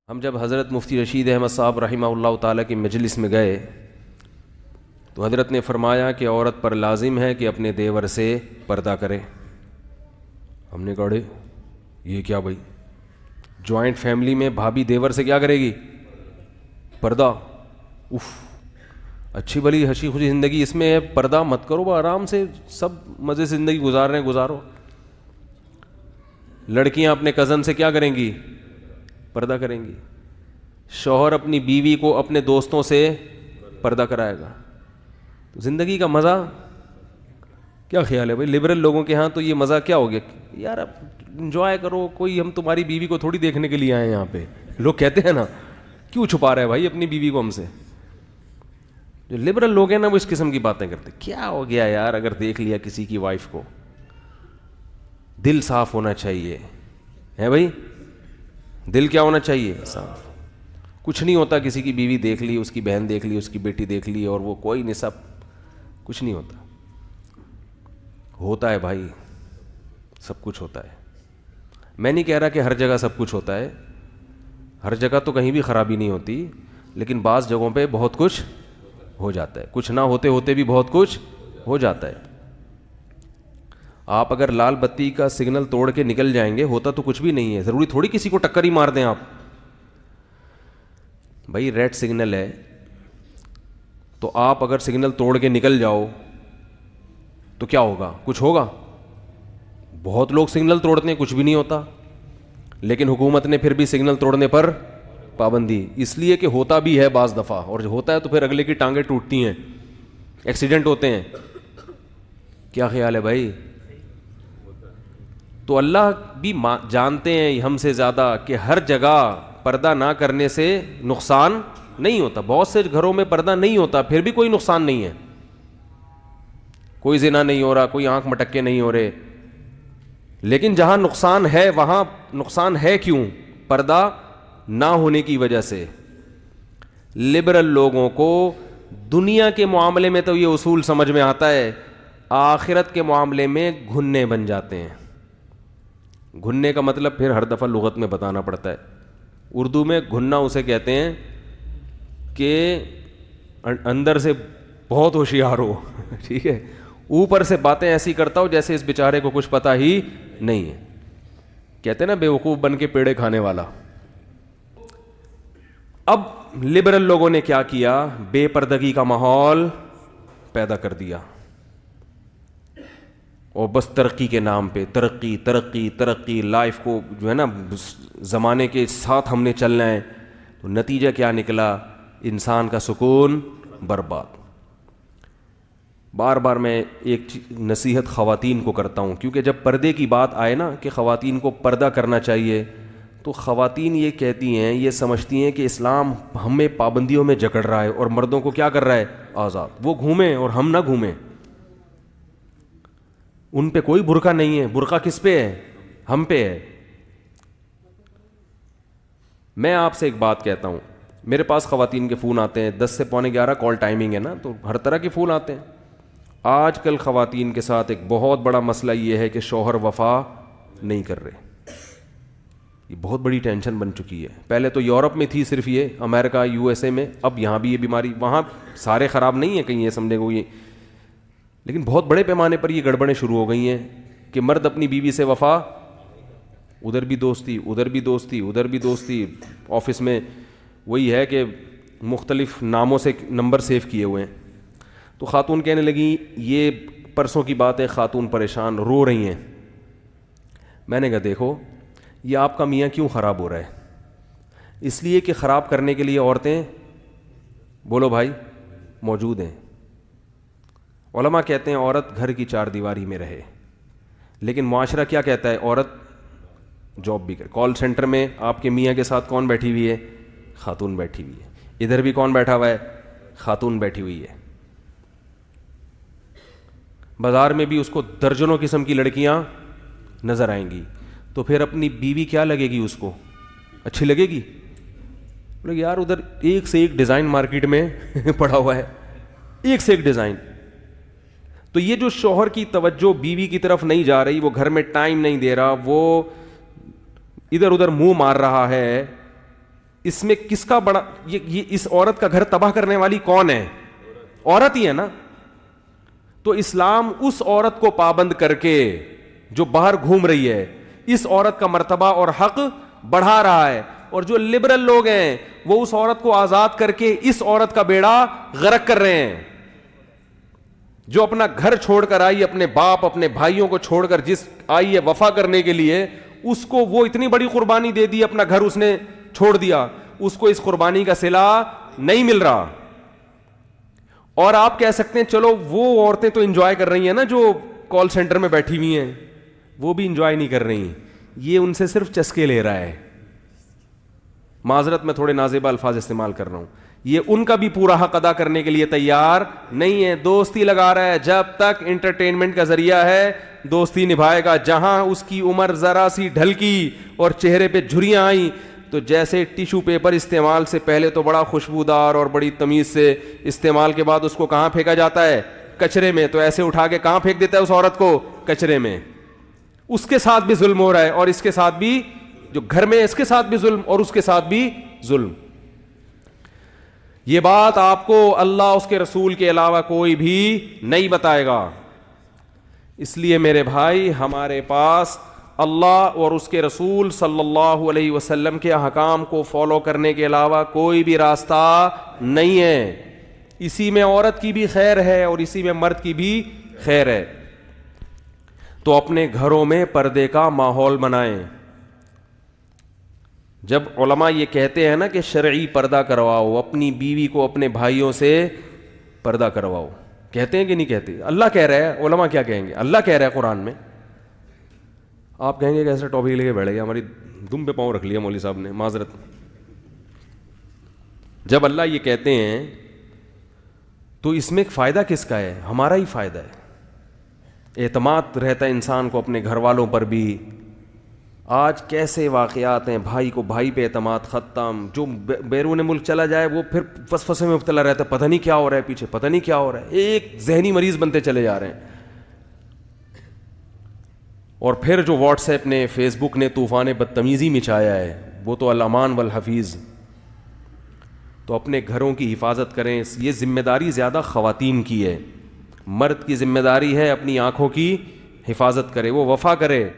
ہم جب حضرت مفتی رشید احمد صاحب رحمہ اللہ تعالیٰ کی مجلس میں گئے تو حضرت نے فرمایا کہ عورت پر لازم ہے کہ اپنے دیور سے پردہ کرے. ہم نے کہا یہ کیا بھائی، جوائنٹ فیملی میں بھابھی دیور سے کیا کرے گی؟ پردہ. اف، اچھی بھلی ہنسی خوشی زندگی اس میں ہے، پردہ مت کرو، آرام سے سب مزے سے زندگی گزار رہے ہیں گزارو. لڑکیاں اپنے کزن سے کیا کریں گی؟ پردہ کریں گی. شوہر اپنی بیوی کو اپنے دوستوں سے پردہ کرائے گا. تو زندگی کا مزہ کیا خیال ہے بھائی؟ لبرل لوگوں کے ہاں تو یہ مزہ کیا ہو گیا یار، اب انجوائے کرو، کوئی ہم تمہاری بیوی کو تھوڑی دیکھنے کے لیے آئے ہیں یہاں پہ. لوگ کہتے ہیں نا کیوں چھپا رہا ہے بھائی اپنی بیوی کو ہم سے. جو لبرل لوگ ہیں نا وہ اس قسم کی باتیں کرتے. کیا ہو گیا یار اگر دیکھ لیا کسی کی وائف کو؟ دل صاف ہونا چاہیے ہے بھائی، دل کیا ہونا چاہیے؟ صاف. کچھ نہیں ہوتا کسی کی بیوی دیکھ لی، اس کی بہن دیکھ لی، اس کی بیٹی دیکھ لی اور وہ کوئی نہیں، سب کچھ نہیں ہوتا. ہوتا ہے بھائی، سب کچھ ہوتا ہے. میں نہیں کہہ رہا کہ ہر جگہ سب کچھ ہوتا ہے، ہر جگہ تو کہیں بھی خرابی نہیں ہوتی، لیکن بعض جگہوں پہ بہت کچھ ہو جاتا ہے. کچھ نہ ہوتے ہوتے بھی بہت کچھ ہو جاتا ہے. آپ اگر لال بتی کا سگنل توڑ کے نکل جائیں گے ہوتا تو کچھ بھی نہیں ہے. ضروری تھوڑی کسی کو ٹکر ہی مار دیں آپ. بھائی ریڈ سگنل ہے تو آپ اگر سگنل توڑ کے نکل جاؤ تو کیا ہوگا؟ کچھ ہوگا؟ بہت لوگ سگنل توڑتے ہیں کچھ بھی نہیں ہوتا، لیکن حکومت نے پھر بھی سگنل توڑنے پر پابندی، اس لیے کہ ہوتا بھی ہے بعض دفعہ، اور ہوتا ہے تو پھر اگلے کی ٹانگیں ٹوٹتی ہیں، ایکسیڈنٹ ہوتے ہیں. کیا خیال ہے بھائی؟ تو اللہ بھی جانتے ہیں ہم سے زیادہ کہ ہر جگہ پردہ نہ کرنے سے نقصان نہیں ہوتا. بہت سے گھروں میں پردہ نہیں ہوتا پھر بھی کوئی نقصان نہیں ہے، کوئی زنا نہیں ہو رہا، کوئی آنکھ مٹکے نہیں ہو رہے، لیکن جہاں نقصان ہے وہاں نقصان ہے کیوں؟ پردہ نہ ہونے کی وجہ سے. لبرل لوگوں کو دنیا کے معاملے میں تو یہ اصول سمجھ میں آتا ہے، آخرت کے معاملے میں گھننے بن جاتے ہیں. گھننے کا مطلب پھر ہر دفعہ لغت میں بتانا پڑتا ہے. اردو میں گھننا اسے کہتے ہیں کہ اندر سے بہت ہوشیار ہو ٹھیک ہے، اوپر سے باتیں ایسی کرتا ہو جیسے اس بیچارے کو کچھ پتا ہی نہیں ہے. کہتے ہیں نا بیوقوف بن کے پیڑے کھانے والا. اب لبرل لوگوں نے کیا کیا؟ بے پردگی کا ماحول پیدا کر دیا، اور بس ترقی کے نام پہ ترقی ترقی ترقی، لائف کو جو ہے نا زمانے کے ساتھ ہم نے چلنا ہے. تو نتیجہ کیا نکلا؟ انسان کا سکون برباد. بار بار میں ایک نصیحت خواتین کو کرتا ہوں، کیونکہ جب پردے کی بات آئے نا کہ خواتین کو پردہ کرنا چاہیے، تو خواتین یہ کہتی ہیں، یہ سمجھتی ہیں کہ اسلام ہمیں پابندیوں میں جکڑ رہا ہے اور مردوں کو کیا کر رہا ہے؟ آزاد. وہ گھومیں اور ہم نہ گھومیں. ان پہ کوئی برقع نہیں ہے. برقع کس پہ ہے؟ ہم پہ ہے. میں آپ سے ایک بات کہتا ہوں، میرے پاس خواتین کے فون آتے ہیں، 10 سے پونے 11 کال ٹائمنگ ہے نا، تو ہر طرح کے فون آتے ہیں. آج کل خواتین کے ساتھ ایک بہت بڑا مسئلہ یہ ہے کہ شوہر وفا نہیں کر رہے. یہ بہت بڑی ٹینشن بن چکی ہے. پہلے تو یورپ میں تھی صرف یہ، امریکہ یو ایس اے میں، اب یہاں بھی یہ بیماری. وہاں سارے خراب نہیں ہیں کہیں یہ سمجھے کو یہ، لیکن بہت بڑے پیمانے پر یہ گڑبڑیں شروع ہو گئی ہیں کہ مرد اپنی بیوی سے وفا، ادھر بھی دوستی ادھر بھی دوستی ادھر بھی دوستی. آفس میں وہی ہے کہ مختلف ناموں سے نمبر سیو کیے ہوئے ہیں. تو خاتون کہنے لگی، یہ پرسوں کی بات ہے، خاتون پریشان رو رہی ہیں. میں نے کہا دیکھو یہ آپ کا میاں کیوں خراب ہو رہا ہے؟ اس لیے کہ خراب کرنے کے لیے عورتیں، بولو بھائی، موجود ہیں. علماء کہتے ہیں عورت گھر کی 4 دیواری میں رہے، لیکن معاشرہ کیا کہتا ہے؟ عورت جاب بھی کرے. کال سینٹر میں آپ کے میاں کے ساتھ کون بیٹھی ہوئی ہے؟ خاتون بیٹھی ہوئی ہے. ادھر بھی کون بیٹھا ہوا ہے؟ خاتون بیٹھی ہوئی ہے. بازار میں بھی اس کو درجنوں قسم کی لڑکیاں نظر آئیں گی، تو پھر اپنی بیوی کیا لگے گی؟ اس کو اچھی لگے گی؟ یار ادھر ایک سے ایک ڈیزائن مارکیٹ میں پڑا ہوا ہے، ایک سے ایک ڈیزائن. تو یہ جو شوہر کی توجہ بیوی کی طرف نہیں جا رہی، وہ گھر میں ٹائم نہیں دے رہا، وہ ادھر ادھر منہ مار رہا ہے، اس میں کس کا بڑا یہ اس عورت کا گھر تباہ کرنے والی کون ہے؟ عورت ہی ہے نا. تو اسلام اس عورت کو پابند کر کے جو باہر گھوم رہی ہے, اس عورت کا مرتبہ اور حق بڑھا رہا ہے. اور جو لبرل لوگ ہیں وہ اس عورت کو آزاد کر کے اس عورت کا بیڑا غرق کر رہے ہیں. جو اپنا گھر چھوڑ کر آئی, اپنے باپ اپنے بھائیوں کو چھوڑ کر جس آئی ہے وفا کرنے کے لیے, اس کو وہ اتنی بڑی قربانی دے دی, اپنا گھر اس نے چھوڑ دیا, اس کو اس قربانی کا صلہ نہیں مل رہا. اور آپ کہہ سکتے ہیں چلو وہ عورتیں تو انجوائے کر رہی ہیں نا جو کال سینٹر میں بیٹھی ہوئی ہیں, وہ بھی انجوائے نہیں کر رہی, یہ ان سے صرف چسکے لے رہا ہے. معذرت میں تھوڑے نازیبا الفاظ استعمال کر رہا ہوں, یہ ان کا بھی پورا حق ادا کرنے کے لیے تیار نہیں ہے, دوستی لگا رہا ہے. جب تک انٹرٹینمنٹ کا ذریعہ ہے دوستی نبھائے گا. جہاں اس کی عمر ذرا سی ڈھلکی اور چہرے پہ جھریاں آئیں تو جیسے ٹیشو پیپر استعمال سے پہلے تو بڑا خوشبودار اور بڑی تمیز سے, استعمال کے بعد اس کو کہاں پھینکا جاتا ہے؟ کچرے میں. تو ایسے اٹھا کے کہاں پھینک دیتا ہے اس عورت کو؟ کچرے میں. اس کے ساتھ بھی ظلم ہو رہا ہے, اور اس کے ساتھ بھی, جو گھر میں اس کے ساتھ بھی ظلم اور اس کے ساتھ بھی ظلم. یہ بات آپ کو اللہ اس کے رسول کے علاوہ کوئی بھی نہیں بتائے گا. اس لیے میرے بھائی, ہمارے پاس اللہ اور اس کے رسول صلی اللہ علیہ وسلم کے احکام کو فالو کرنے کے علاوہ کوئی بھی راستہ نہیں ہے. اسی میں عورت کی بھی خیر ہے اور اسی میں مرد کی بھی خیر ہے. تو اپنے گھروں میں پردے کا ماحول بنائیں. جب علماء یہ کہتے ہیں نا کہ شرعی پردہ کرواؤ, اپنی بیوی کو اپنے بھائیوں سے پردہ کرواؤ, کہتے ہیں کہ نہیں کہتے؟ اللہ کہہ رہا ہے, علماء کیا کہیں گے؟ اللہ کہہ رہا ہے قرآن میں. آپ کہیں گے کہ ایسا ٹاپک لے کے بیٹھ گیا, ہماری دم پہ پاؤں رکھ لیا مولوی صاحب نے, معذرت. جب اللہ یہ کہتے ہیں تو اس میں فائدہ کس کا ہے؟ ہمارا ہی فائدہ ہے. اعتماد رہتا ہے انسان کو اپنے گھر والوں پر بھی. آج کیسے واقعات ہیں, بھائی کو بھائی پہ اعتماد ختم. جو بیرون ملک چلا جائے وہ پھر وسوسے میں مبتلا رہتا ہے, پتہ نہیں کیا ہو رہا ہے پیچھے, پتہ نہیں کیا ہو رہا ہے. ایک ذہنی مریض بنتے چلے جا رہے ہیں. اور پھر جو واٹس ایپ نے, فیس بک نے طوفان بدتمیزی مچایا ہے, وہ تو الامان والحفیظ. تو اپنے گھروں کی حفاظت کریں. یہ ذمہ داری زیادہ خواتین کی ہے. مرد کی ذمہ داری ہے اپنی آنکھوں کی حفاظت کرے, وہ وفا کرے.